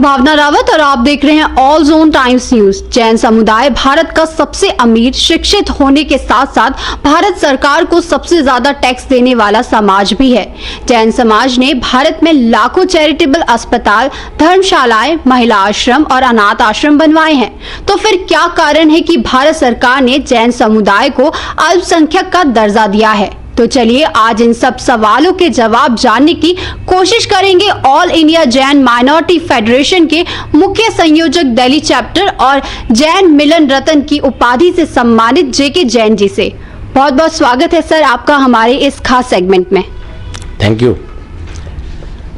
हूं भावना रावत और आप देख रहे हैं all zone times news. Jain समुदाय भारत का सबसे अमीर, शिक्षित होने के साथ साथ भारत सरकार को सबसे ज्यादा टैक्स देने वाला समाज भी है। जैन समाज ने भारत में लाखों चैरिटेबल अस्पताल, धर्मशालाएं, महिला आश्रम और अनाथ आश्रम बनवाए हैं। तो फिर क्या कारण है कि भारत सरकार ने जैन समुदाय को अल्पसंख्यक का दर्जा दिया है? तो चलिए आज इन सब सवालों के जवाब जानने की कोशिश करेंगे all India Jain minority federation के मुख्य संयोजक दिल्ली चैप्टर और जैन मिलन रत्न की उपाधि से सम्मानित जेके जैन जी से। बहुत बहुत स्वागत है सर आपका हमारे इस खास सेगमेंट में। Thank you.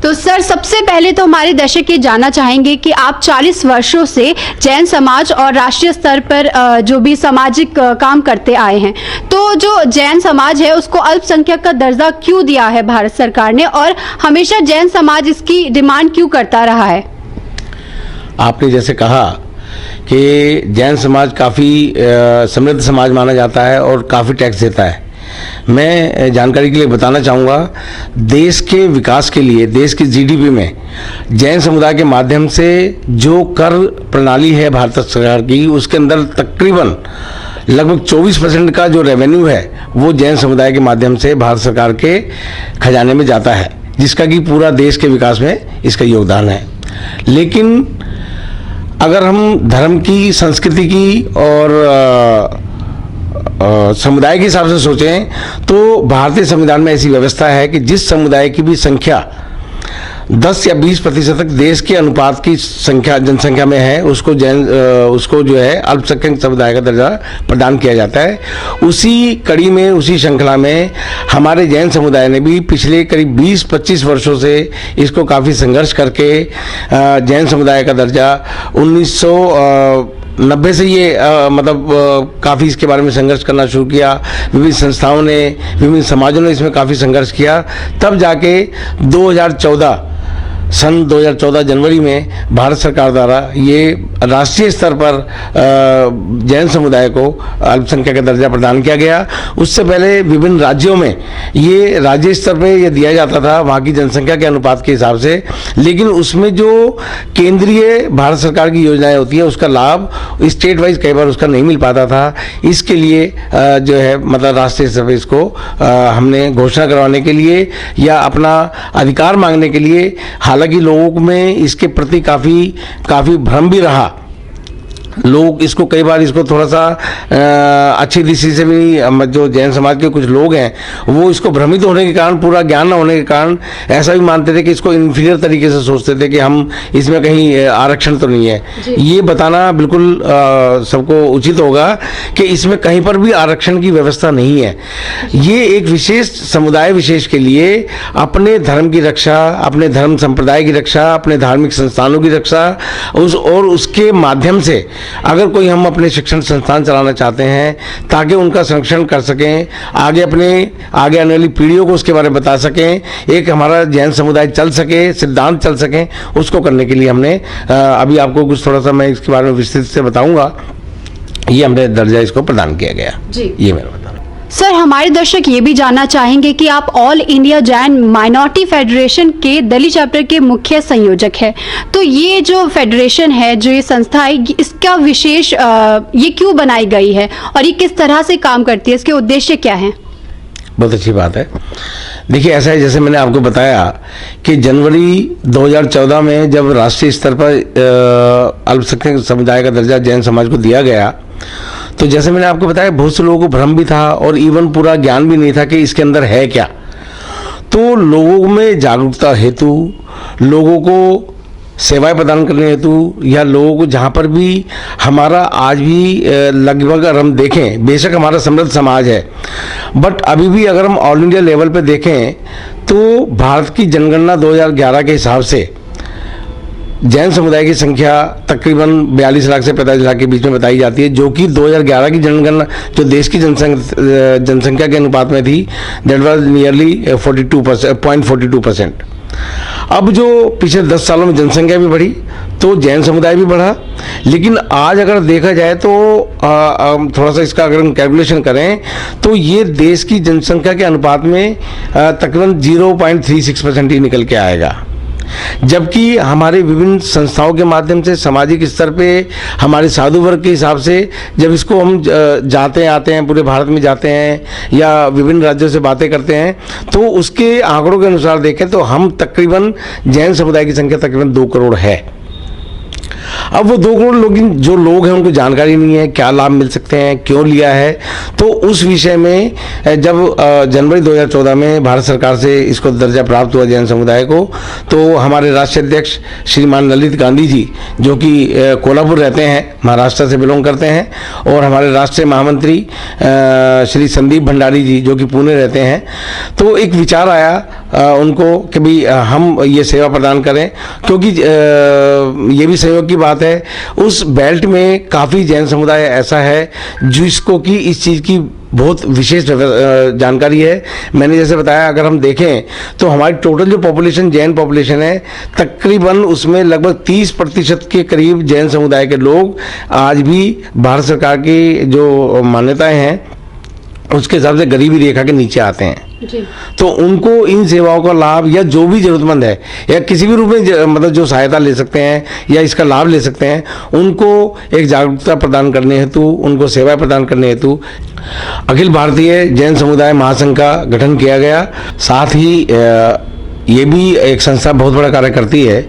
तो सर सबसे पहले तो हमारे दर्शक ये जानना चाहेंगे कि आप 40 वर्षों से जैन समाज और राष्ट्रीय स्तर पर जो भी सामाजिक काम करते आए हैं, तो जो जैन समाज है उसको अल्पसंख्यक का दर्जा क्यों दिया है भारत सरकार ने, और हमेशा जैन समाज इसकी डिमांड क्यों करता रहा है? आपने जैसे कहा कि जैन समाज काफ़ी समृद्ध समाज माना जाता है और काफ़ी टैक्स देता है। मैं जानकारी के लिए बताना चाहूँगा, देश के विकास के लिए, देश की जीडीपी में जैन समुदाय के माध्यम से जो कर प्रणाली है भारत सरकार की, उसके अंदर तकरीबन लगभग 24% का जो रेवेन्यू है वो जैन समुदाय के माध्यम से भारत सरकार के खजाने में जाता है, जिसका कि पूरा देश के विकास में इसका योगदान है। लेकिन अगर हम धर्म की, संस्कृति की और समुदाय के हिसाब से सोचें तो भारतीय संविधान में ऐसी व्यवस्था है कि जिस समुदाय की भी संख्या 10 या 20% तक देश के अनुपात की संख्या, जनसंख्या में है, उसको जो है अल्पसंख्यक समुदाय का दर्जा प्रदान किया जाता है। उसी कड़ी में, उसी श्रृंखला में हमारे जैन समुदाय ने भी पिछले करीब 20-25 वर्षों से इसको काफ़ी संघर्ष करके जैन समुदाय का दर्जा 1990 से ये काफ़ी इसके बारे में संघर्ष करना शुरू किया। विभिन्न संस्थाओं ने, विभिन्न समाजों ने इसमें काफ़ी संघर्ष किया। तब जाके 2014 जनवरी में भारत सरकार द्वारा ये राष्ट्रीय स्तर पर जैन समुदाय को अल्पसंख्यक का दर्जा प्रदान किया गया। उससे पहले विभिन्न राज्यों में ये राज्य स्तर पर ये दिया जाता था वहाँ की जनसंख्या के अनुपात के हिसाब से, लेकिन उसमें जो केंद्रीय भारत सरकार की योजनाएं होती है उसका लाभ स्टेट वाइज कई बार उसका नहीं मिल पाता था। इसके लिए जो है राष्ट्रीय स्तर पर इसको हमने घोषणा करवाने के लिए या अपना अधिकार मांगने के लिए, हालांकि लोगों में इसके प्रति काफ़ी भ्रम भी रहा। लोग इसको कई बार इसको थोड़ा सा अच्छी दृष्टि से भी, जो जैन समाज के कुछ लोग हैं वो इसको भ्रमित होने के कारण, पूरा ज्ञान न होने के कारण ऐसा भी मानते थे कि इसको इन्फीरियर तरीके से सोचते थे कि हम इसमें कहीं आरक्षण तो नहीं है। ये बताना बिल्कुल सबको उचित होगा कि इसमें कहीं पर भी आरक्षण की व्यवस्था नहीं है। ये एक विशेष समुदाय विशेष के लिए अपने धर्म की रक्षा, अपने धर्म संप्रदाय की रक्षा, अपने धार्मिक संस्थानों की रक्षा और उसके माध्यम से अगर कोई हम अपने शिक्षण संस्थान चलाना चाहते हैं ताकि उनका संरक्षण कर सकें, आगे आने वाली पीढ़ियों को उसके बारे में बता सकें, एक हमारा जैन समुदाय चल सके, सिद्धांत चल सकें, उसको करने के लिए हमने अभी आपको कुछ थोड़ा सा मैं इसके बारे में विस्तृत से बताऊंगा, ये हमने दर्जा इसको प्रदान किया गया जी। ये मेरा बताना। सर हमारे दर्शक ये भी जानना चाहेंगे कि आप all India Jain minority federation के दिल्ली चैप्टर के मुख्य संयोजक हैं, तो ये जो फेडरेशन है, जो ये संस्था है, इसका विशेष ये क्यों बनाई गई है और ये किस तरह से काम करती है, इसके उद्देश्य क्या हैं? बहुत अच्छी बात है। देखिए, ऐसा है जैसे मैंने आपको बताया कि जनवरी 2014 में जब राष्ट्रीय स्तर पर अल्पसंख्यक समुदाय का दर्जा जैन समाज को दिया गया, तो जैसे मैंने आपको बताया बहुत से लोगों को भ्रम भी था और इवन पूरा ज्ञान भी नहीं था कि इसके अंदर है क्या। तो लोगों में जागरूकता हेतु, लोगों को सेवाएं प्रदान करने हेतु, या लोगों को जहाँ पर भी हमारा आज भी लगभग अगर हम देखें, बेशक हमारा समृद्ध समाज है, बट अभी भी अगर हम ऑल इंडिया लेवल पे देखें तो भारत की जनगणना 2011 के हिसाब से जैन समुदाय की संख्या तकरीबन 42 लाख से 45 लाख के बीच में बताई जाती है, जो कि 2011 की जनगणना जो देश की जनसंख्या के अनुपात में थी, दैट वाज नियरली 0.42%। अब जो पिछले 10 सालों में जनसंख्या भी बढ़ी तो जैन समुदाय भी बढ़ा, लेकिन आज अगर देखा जाए तो थोड़ा सा इसका अगर हम कैलकुलेशन करें तो ये देश की जनसंख्या के अनुपात में तकरीबन 0.36% ही निकल के आएगा। जबकि हमारे विभिन्न संस्थाओं के माध्यम से सामाजिक स्तर पे हमारे साधु वर्ग के हिसाब से जब इसको हम जाते आते हैं, पूरे भारत में जाते हैं या विभिन्न राज्यों से बातें करते हैं, तो उसके आंकड़ों के अनुसार देखें तो हम तकरीबन जैन समुदाय की संख्या तकरीबन 2 करोड़ है। अब वो 2 करोड़ लोग हैं उनको जानकारी नहीं है क्या लाभ मिल सकते हैं, क्यों लिया है। तो उस विषय में जब जनवरी 2014 में भारत सरकार से इसको दर्जा प्राप्त हुआ जैन समुदाय को, तो हमारे राष्ट्रीय अध्यक्ष श्रीमान ललित गांधी जी, जो कि कोल्हापुर रहते हैं, महाराष्ट्र से बिलोंग करते हैं, और हमारे राष्ट्रीय महामंत्री श्री संदीप भंडारी जी, जो कि पुणे रहते हैं, तो एक विचार आया उनको कि भाई हम ये सेवा प्रदान करें, क्योंकि ये भी सहयोग की बात है, उस बेल्ट में काफ़ी जैन समुदाय ऐसा है जिसको कि इस चीज़ की बहुत विशेष जानकारी है। मैंने जैसे बताया, अगर हम देखें तो हमारी टोटल जो पॉपुलेशन जैन पॉपुलेशन है, तकरीबन उसमें लगभग 30% के करीब जैन समुदाय के लोग आज भी भारत सरकार की जो मान्यताएं हैं उसके हिसाब से गरीबी रेखा के नीचे आते हैं जी। तो उनको इन सेवाओं का लाभ, या जो भी जरूरतमंद है या किसी भी रूप में मतलब जो सहायता ले सकते हैं या इसका लाभ ले सकते हैं, उनको एक जागरूकता प्रदान करने हेतु, उनको सेवाएं प्रदान करने हेतु अखिल भारतीय जैन समुदाय महासंघ का गठन किया गया। साथ ही ये भी एक संस्था बहुत बड़ा कार्य करती है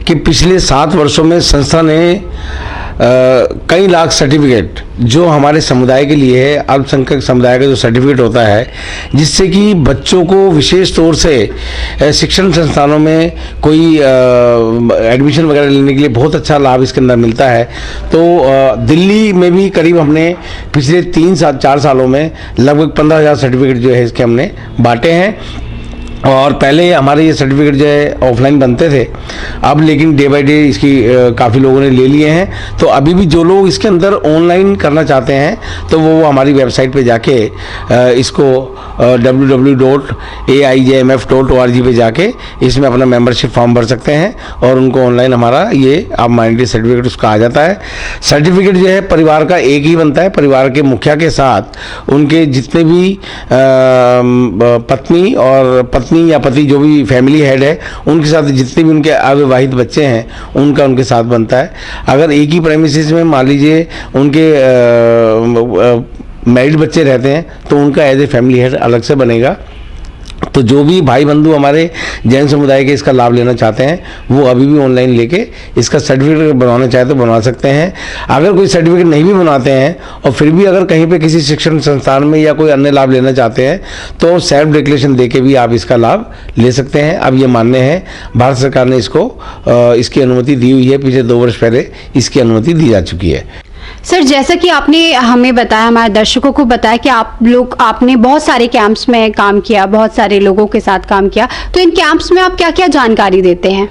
कि पिछले 7 वर्षों में संस्था ने कई लाख सर्टिफिकेट जो हमारे समुदाय के लिए है, अल्पसंख्यक समुदाय का जो सर्टिफिकेट होता है, जिससे कि बच्चों को विशेष तौर से शिक्षण संस्थानों में कोई एडमिशन वगैरह लेने के लिए बहुत अच्छा लाभ इसके अंदर मिलता है। तो दिल्ली में भी करीब हमने पिछले 3-4 सालों में लगभग 15,000 सर्टिफिकेट जो है इसके हमने बांटे हैं। और पहले हमारे ये सर्टिफिकेट जो है ऑफलाइन बनते थे, अब लेकिन डे बाय डे इसकी काफ़ी लोगों ने ले लिए हैं। तो अभी भी जो लोग इसके अंदर ऑनलाइन करना चाहते हैं तो वो हमारी वेबसाइट पे जाके इसको www.aijmf.org पे जाके इसमें अपना मेंबरशिप फॉर्म भर सकते हैं और उनको ऑनलाइन हमारा ये आप माइनॉरिटी सर्टिफिकेट उसका आ जाता है। सर्टिफिकेट जो है परिवार का एक ही बनता है, परिवार के मुखिया के साथ उनके जितने भी पत्नी और पत्नी या पति जो भी फैमिली हेड है उनके साथ जितने भी उनके अविवाहित बच्चे हैं उनके साथ बनता है। अगर एक ही प्रेमिसेस में मान लीजिए उनके मैरिड बच्चे रहते हैं तो उनका एज ए फैमिली हेड अलग से बनेगा। तो जो भी भाई बंधु हमारे जैन समुदाय के इसका लाभ लेना चाहते हैं वो अभी भी ऑनलाइन लेके इसका सर्टिफिकेट बनवाना चाहे तो बनवा सकते हैं। अगर कोई सर्टिफिकेट नहीं भी बनाते हैं और फिर भी अगर कहीं पे किसी शिक्षण संस्थान में या कोई अन्य लाभ लेना चाहते हैं तो सेल्फ डिक्लेरेशन देके भी आप इसका लाभ ले सकते हैं। अब ये मान्य है, भारत सरकार ने इसको इसकी अनुमति दी हुई है, पिछले 2 वर्ष पहले इसकी अनुमति दी जा चुकी है। सर, जैसा कि आपने हमें बताया, हमारे दर्शकों को बताया कि आपने बहुत सारे कैंप्स में काम किया, बहुत सारे लोगों के साथ काम किया, तो इन कैंप्स में आप क्या क्या जानकारी देते हैं?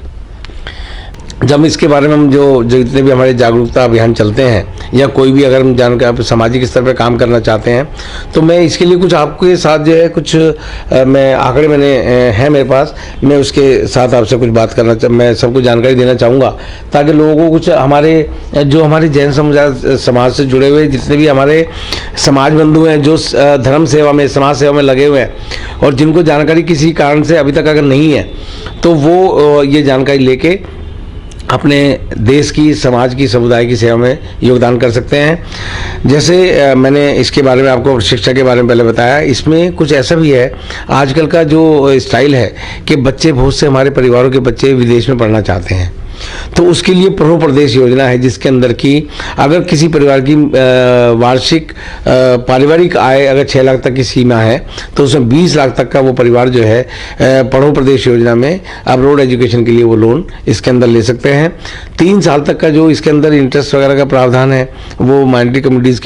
जब इसके बारे में हम जो जितने भी हमारे जागरूकता अभियान चलते हैं या कोई भी अगर हम जानकर सामाजिक स्तर पर काम करना चाहते हैं तो मैं इसके लिए कुछ आपके साथ जो है कुछ मैं आंकड़े हैं मेरे पास, मैं उसके साथ आपसे कुछ बात करना मैं सबको जानकारी देना चाहूँगा ताकि लोगों को कुछ हमारे जैन समाज से जुड़े हुए जितने भी हमारे समाज बंधु हैं जो धर्म सेवा में, समाज सेवा में लगे हुए हैं और जिनको जानकारी किसी कारण से अभी तक अगर नहीं है तो वो ये जानकारी लेके अपने देश की, समाज की, समुदाय की सेवा में योगदान कर सकते हैं। जैसे मैंने इसके बारे में आपको शिक्षा के बारे में पहले बताया, इसमें कुछ ऐसा भी है आजकल का जो स्टाइल है कि बच्चे, बहुत से हमारे परिवारों के बच्चे विदेश में पढ़ना चाहते हैं, तो उसके लिए प्रभु प्रदेश योजना है जिसके अंदर की अगर किसी परिवार की वार्षिक पारिवारिक आय अगर 6 लाख तक की सीमा है तो उसमें 20 लाख तक का वो परिवार जो है प्रभु प्रदेश योजना में अब रोड एजुकेशन के लिए वो लोन इसके अंदर ले सकते हैं। 3 साल तक का जो इसके अंदर इंटरेस्ट वगैरह का प्रावधान है वो माइनॉरिटी कम्युनिटीज़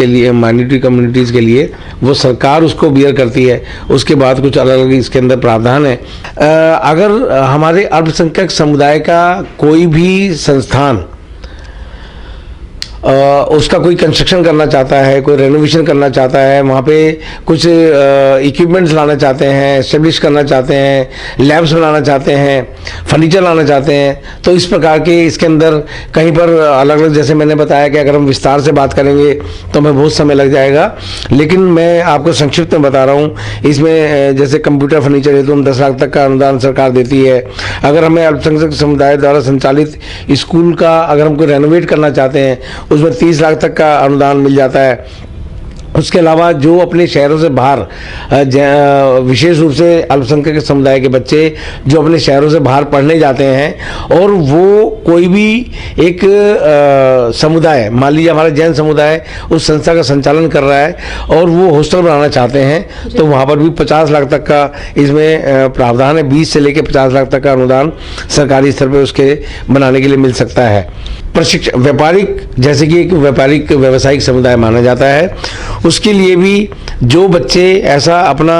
के लिए वो सरकार उसको बियर करती है। उसके बाद कुछ अलग अलग इसके अंदर प्रावधान है। अगर हमारे अल्पसंख्यक समुदाय का कोई भी संस्थान उसका कोई कंस्ट्रक्शन करना चाहता है, कोई रेनोवेशन करना चाहता है, वहाँ पे कुछ इक्विपमेंट्स लाना चाहते हैं, एस्टेब्लिश करना चाहते हैं, लैब्स बनाना चाहते हैं, फर्नीचर लाना चाहते हैं, तो इस प्रकार के इसके अंदर कहीं पर अलग अलग, जैसे मैंने बताया कि अगर हम विस्तार से बात करेंगे तो हमें बहुत समय लग जाएगा, लेकिन मैं आपको संक्षिप्त में बता रहा हूँ। इसमें जैसे कंप्यूटर फर्नीचर हेतु 10 लाख तक का अनुदान सरकार देती है। अगर हमें अल्पसंख्यक समुदाय द्वारा संचालित स्कूल का अगर हमको रेनोवेट करना चाहते हैं, उसमें 30 लाख तक का अनुदान मिल जाता है। उसके अलावा जो अपने शहरों से बाहर विशेष रूप से अल्पसंख्यक समुदाय के बच्चे जो अपने शहरों से बाहर पढ़ने जाते हैं और वो कोई भी एक समुदाय, मान लीजिए हमारा जैन समुदाय उस संस्था का संचालन कर रहा है और वो हॉस्टल बनाना चाहते हैं, तो वहाँ पर भी 50 लाख तक का इसमें प्रावधान है। 20 से लेकर 50 लाख तक का अनुदान सरकारी स्तर पर उसके बनाने के लिए मिल सकता है। प्रशिक्षण व्यापारिक, जैसे कि एक व्यापारिक व्यवसायिक समुदाय माना जाता है, उसके लिए भी जो बच्चे ऐसा अपने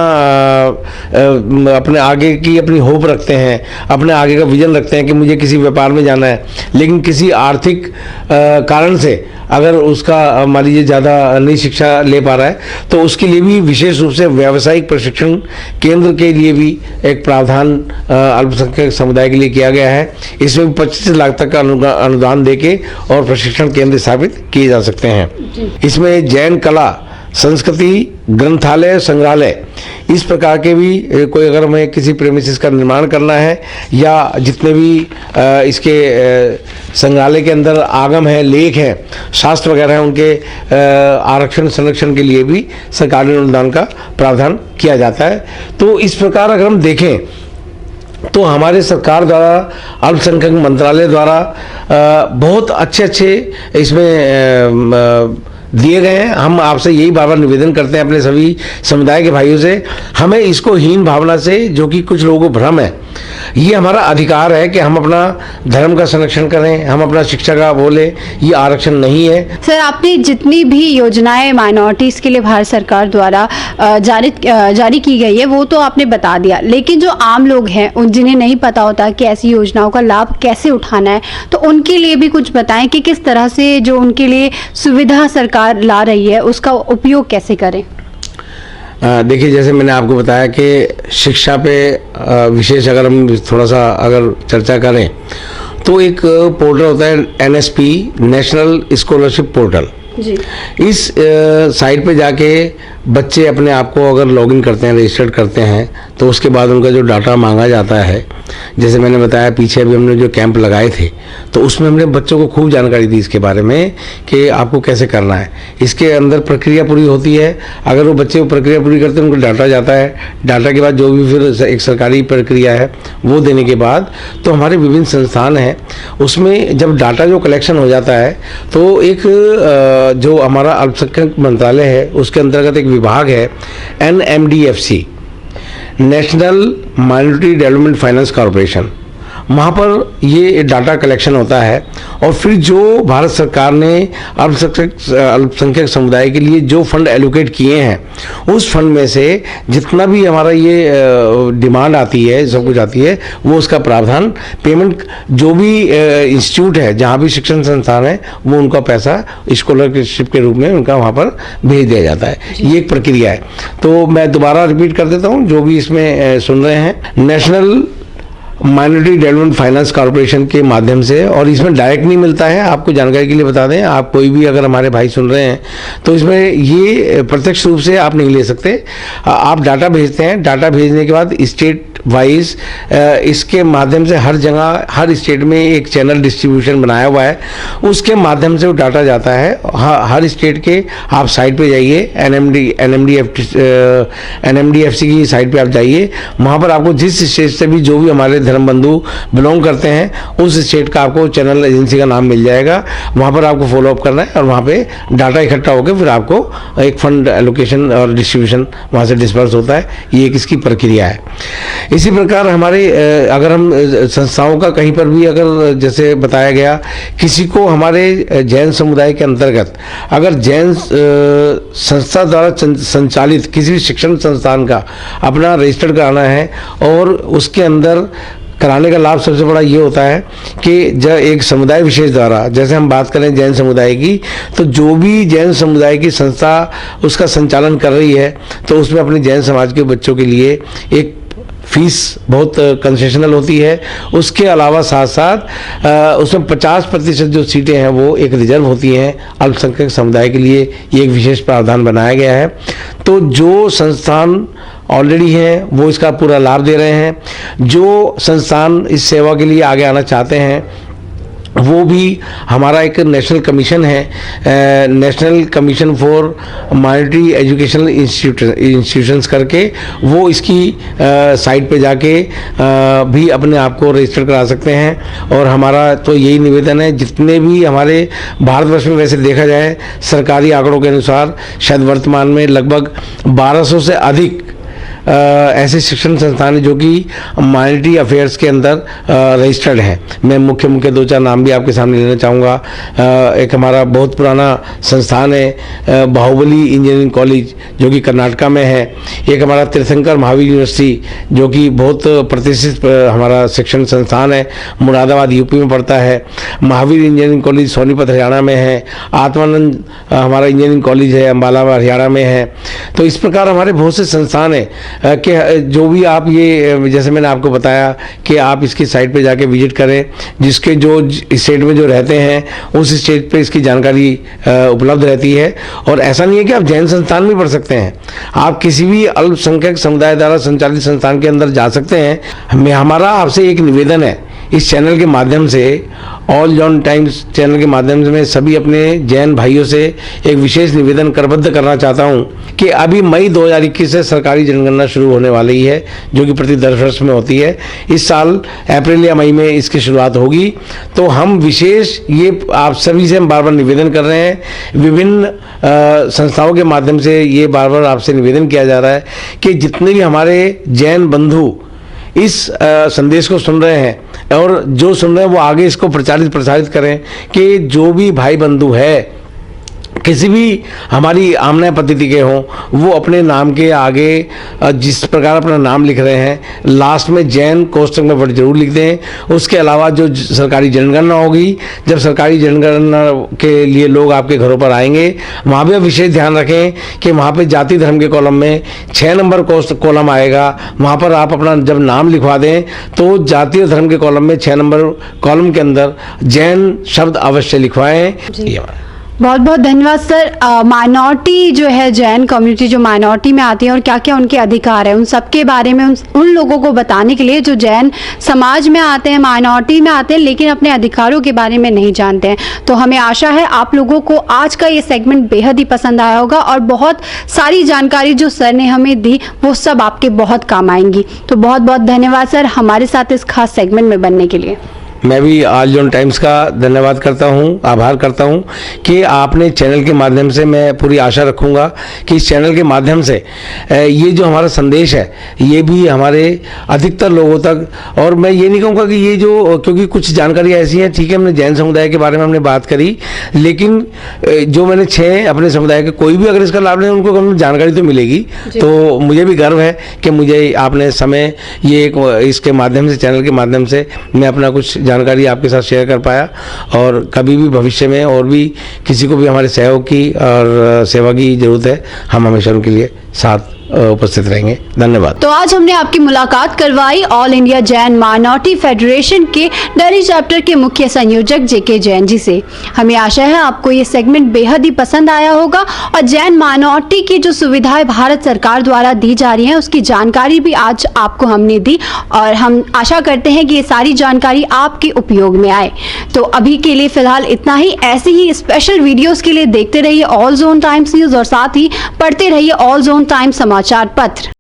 आगे की अपनी होप रखते हैं, अपने आगे का विजन रखते हैं कि मुझे किसी व्यापार में जाना है, लेकिन किसी आर्थिक कारण से अगर उसका मान लीजिए ज़्यादा नई शिक्षा ले पा रहा है, तो उसके लिए भी विशेष रूप से व्यावसायिक प्रशिक्षण केंद्र के लिए भी एक प्रावधान अल्पसंख्यक समुदाय के लिए किया गया है। इसमें 25 लाख तक का अनुदान देके और प्रशिक्षण केंद्र स्थापित किए जा सकते हैं। इसमें जैन कला, संस्कृति, ग्रंथालय, संग्रहालय, इस प्रकार के भी कोई अगर हमें किसी प्रेमिसेस का निर्माण करना है या जितने भी इसके संग्रहालय के अंदर आगम है, लेख हैं, शास्त्र वगैरह हैं, उनके आरक्षण संरक्षण के लिए भी सरकारी अनुदान का प्रावधान किया जाता है। तो इस प्रकार अगर हम देखें तो हमारे सरकार द्वारा, अल्पसंख्यक मंत्रालय द्वारा बहुत अच्छे इसमें दिए गए हैं। हम आपसे यही बार बार निवेदन करते हैं अपने सभी समुदाय के भाइयों से, हमें इसको हीन भावना से, जो कि कुछ लोगों को भ्रम है, ये हमारा अधिकार है कि हम अपना धर्म का संरक्षण करें, हम अपना शिक्षा का बोले, ये आरक्षण नहीं है। सर, आपने जितनी भी योजनाएं माइनॉरिटीज़ के लिए भारत सरकार द्वारा जारी की गई है वो तो आपने बता दिया, लेकिन जो आम लोग हैं उन जिन्हें नहीं पता होता कि ऐसी योजनाओं का लाभ कैसे उठाना है, तो उनके लिए भी कुछ बताएं कि किस तरह से जो उनके लिए सुविधा सरकार ला रही है उसका उपयोग कैसे करें। देखिए, जैसे मैंने आपको बताया कि शिक्षा पे विशेष अगर हम थोड़ा सा अगर चर्चा करें तो एक पोर्टल होता है NSP, नेशनल स्कॉलरशिप पोर्टल जी। इस साइट पे जाके बच्चे अपने आप को अगर लॉगिन करते हैं, रजिस्टर्ड करते हैं, तो उसके बाद उनका जो डाटा मांगा जाता है, जैसे मैंने बताया पीछे अभी हमने जो कैंप लगाए थे तो उसमें हमने बच्चों को खूब जानकारी दी इसके बारे में कि आपको कैसे करना है। इसके अंदर प्रक्रिया पूरी होती है, अगर वो बच्चे वो प्रक्रिया पूरी करते हैं उनको डाटा जाता है, डाटा के बाद जो भी फिर एक सरकारी प्रक्रिया है वो देने के बाद तो हमारे विभिन्न संस्थान हैं, उसमें जब डाटा जो कलेक्शन हो जाता है तो एक जो हमारा अल्पसंख्यक मंत्रालय है उसके अंतर्गत एक विभाग है NMDFC, national minority development finance corporation, वहाँ पर ये डाटा कलेक्शन होता है और फिर जो भारत सरकार ने अल्पसंख्यक समुदाय के लिए जो फंड एलोकेट किए हैं उस फंड में से जितना भी हमारा ये डिमांड आती है, सब कुछ आती है, वो उसका प्रावधान पेमेंट जो भी इंस्टीट्यूट है, जहाँ भी शिक्षण संस्थान है, वो उनका पैसा स्कॉलरशिप के रूप में उनका वहाँ पर भेज दिया जाता है। ये एक प्रक्रिया है। तो मैं दोबारा रिपीट कर देता हूँ, जो भी इसमें सुन रहे हैं, national minority development finance corporation के माध्यम से, और इसमें डायरेक्ट नहीं मिलता है। आपको जानकारी के लिए बता दें, आप कोई भी अगर हमारे भाई सुन रहे हैं तो इसमें ये प्रत्यक्ष रूप से आप नहीं ले सकते, आप डाटा भेजते हैं। डाटा भेजने के बाद स्टेट वाइज इसके माध्यम से हर जगह, हर स्टेट में एक चैनल डिस्ट्रीब्यूशन बनाया हुआ है, उसके माध्यम से वो डाटा जाता है हर स्टेट के। आप साइट पे जाइए, NMDFC की साइट पे आप जाइए, वहाँ पर आपको जिस स्टेट से भी जो भी हमारे धर्म बंधु बिलोंग करते हैं उस स्टेट का आपको चैनल एजेंसी का नाम मिल जाएगा, वहाँ पर आपको फॉलोअप करना है और वहाँ पे डाटा इकट्ठा होकर फिर आपको एक फंड एलोकेशन और डिस्ट्रीब्यूशन वहाँ से डिस्पर्स होता है। ये एक इसकी प्रक्रिया है। इसी प्रकार हमारे अगर हम संस्थाओं का कहीं पर भी अगर जैसे बताया गया, किसी को हमारे जैन समुदाय के अंतर्गत अगर जैन संस्था द्वारा संचालित किसी भी शिक्षण संस्थान का अपना रजिस्टर्ड कराना है और उसके अंदर कराने का लाभ सबसे बड़ा ये होता है कि जब एक समुदाय विशेष द्वारा, जैसे हम बात करें जैन समुदाय की, तो जो भी जैन समुदाय की संस्था उसका संचालन कर रही है तो उसमें अपने जैन समाज के बच्चों के लिए एक फीस बहुत कंसेशनल होती है। उसके अलावा साथ साथ उसमें 50% जो सीटें हैं वो एक रिजर्व होती हैं अल्पसंख्यक समुदाय के लिए। ये एक विशेष प्रावधान बनाया गया है। तो जो संस्थान ऑलरेडी हैं वो इसका पूरा लाभ दे रहे हैं। जो संस्थान इस सेवा के लिए आगे आना चाहते हैं वो भी, हमारा एक नेशनल कमीशन है, national commission for minority educational institutions करके, वो इसकी साइट पे जाके भी अपने आप को रजिस्टर करा सकते हैं। और हमारा तो यही निवेदन है, जितने भी हमारे भारतवर्ष में वैसे देखा जाए सरकारी आंकड़ों के अनुसार शायद वर्तमान में लगभग 1200 से अधिक ऐसे शिक्षण संस्थान हैं जो कि माइनॉरिटी अफेयर्स के अंदर रजिस्टर्ड हैं। मैं मुख्य 2-4 नाम भी आपके सामने लेना चाहूँगा। एक हमारा बहुत पुराना संस्थान है बाहुबली इंजीनियरिंग कॉलेज जो कि कर्नाटका में है। एक हमारा तीर्थंकर महावीर यूनिवर्सिटी जो कि बहुत प्रतिष्ठित हमारा शिक्षण संस्थान है, मुरादाबाद यूपी में पड़ता है। महावीर इंजीनियरिंग कॉलेज सोनीपत हरियाणा में है। आत्मानंद हमारा इंजीनियरिंग कॉलेज है, अम्बाला हरियाणा में है। तो इस प्रकार हमारे बहुत से संस्थान हैं कि जो भी आप ये, जैसे मैंने आपको बताया कि आप इसकी साइट पे जाके विजिट करें, जिसके जो स्टेट में जो रहते हैं उस स्टेट पे इसकी जानकारी उपलब्ध रहती है। और ऐसा नहीं है कि आप जैन संस्थान में पढ़ सकते हैं, आप किसी भी अल्पसंख्यक समुदाय द्वारा संचालित संस्थान के अंदर जा सकते हैं। हमारा आपसे एक निवेदन है, इस चैनल के माध्यम से, ऑल जॉन टाइम्स चैनल के माध्यम से मैं सभी अपने जैन भाइयों से एक विशेष निवेदन करबद्ध करना चाहता हूं कि अभी मई 2021 से सरकारी जनगणना शुरू होने वाली है जो कि प्रति 10 वर्ष में होती है। इस साल अप्रैल या मई में इसकी शुरुआत होगी। तो हम विशेष ये आप सभी से हम बार बार निवेदन कर रहे हैं, विभिन्न संस्थाओं के माध्यम से ये बार बार आपसे निवेदन किया जा रहा है कि जितने भी हमारे जैन बंधु इस संदेश को सुन रहे हैं और जो सुन रहे हैं वो आगे इसको प्रसारित करें कि जो भी भाई बंधु है किसी भी हमारी आमना पद्धति के हों वो अपने नाम के आगे जिस प्रकार अपना नाम लिख रहे हैं लास्ट में जैन कोष्ठक में वर्ड जरूर लिख दें। उसके अलावा जो सरकारी जनगणना होगी, जब सरकारी जनगणना के लिए लोग आपके घरों पर आएंगे वहाँ भी विशेष ध्यान रखें कि वहाँ पे जाति धर्म के कॉलम में 6 नंबर कॉलम आएगा, वहाँ पर आप अपना जब नाम लिखवा दें तो जाति और धर्म के कॉलम में 6 नंबर कॉलम के अंदर जैन शब्द अवश्य लिखवाएं। बहुत बहुत धन्यवाद सर। माइनॉरिटी जो है, जैन कम्युनिटी जो माइनॉरिटी में आती है और क्या क्या उनके अधिकार है, उन सब के बारे में उन लोगों को बताने के लिए जो जैन समाज में आते हैं, माइनॉरिटी में आते हैं लेकिन अपने अधिकारों के बारे में नहीं जानते हैं। तो हमें आशा है आप लोगों को आज का ये सेगमेंट बेहद ही पसंद आया होगा और बहुत सारी जानकारी जो सर ने हमें दी वो सब आपके बहुत काम आएंगी। तो बहुत बहुत धन्यवाद सर हमारे साथ इस खास सेगमेंट में बनने के लिए। मैं भी ऑल जॉन टाइम्स का धन्यवाद करता हूं, आभार करता हूं कि आपने चैनल के माध्यम से, मैं पूरी आशा रखूंगा कि इस चैनल के माध्यम से ये जो हमारा संदेश है ये भी हमारे अधिकतर लोगों तक, और मैं ये नहीं कहूँगा कि ये जो, क्योंकि कुछ जानकारी ऐसी हैं, ठीक है हमने जैन समुदाय के बारे में हमने बात करी, लेकिन जो मैंने 6 अपने समुदाय के कोई भी अगर इसका लाभ लें उनको कम जानकारी तो मिलेगी। तो मुझे भी गर्व है कि मुझे आपने समय ये इसके माध्यम से, चैनल के माध्यम से मैं अपना कुछ जानकारी आपके साथ शेयर कर पाया। और कभी भी भविष्य में और भी किसी को भी हमारे सहयोग की और सेवा की जरूरत है, हम हमेशा उनके लिए साथ उपस्थित रहेंगे। धन्यवाद। तो आज हमने आपकी मुलाकात करवाई all India Jain minority federation के डेली चैप्टर के मुख्य संयोजक जेके जैन जी से। हमें आशा है आपको ये सेगमेंट बेहद ही पसंद आया होगा और जैन माइनॉरिटी की जो सुविधाएं भारत सरकार द्वारा दी जा रही हैं उसकी जानकारी भी आज आपको हमने दी और हम आशा करते हैं कि ये सारी जानकारी आपके उपयोग में आए। तो अभी के लिए फिलहाल इतना ही। ऐसे ही स्पेशल वीडियोस के लिए देखते रहिए ऑल जोन टाइम्स न्यूज और साथ ही पढ़ते रहिए ऑल जोन टाइम्स समाचार पत्र।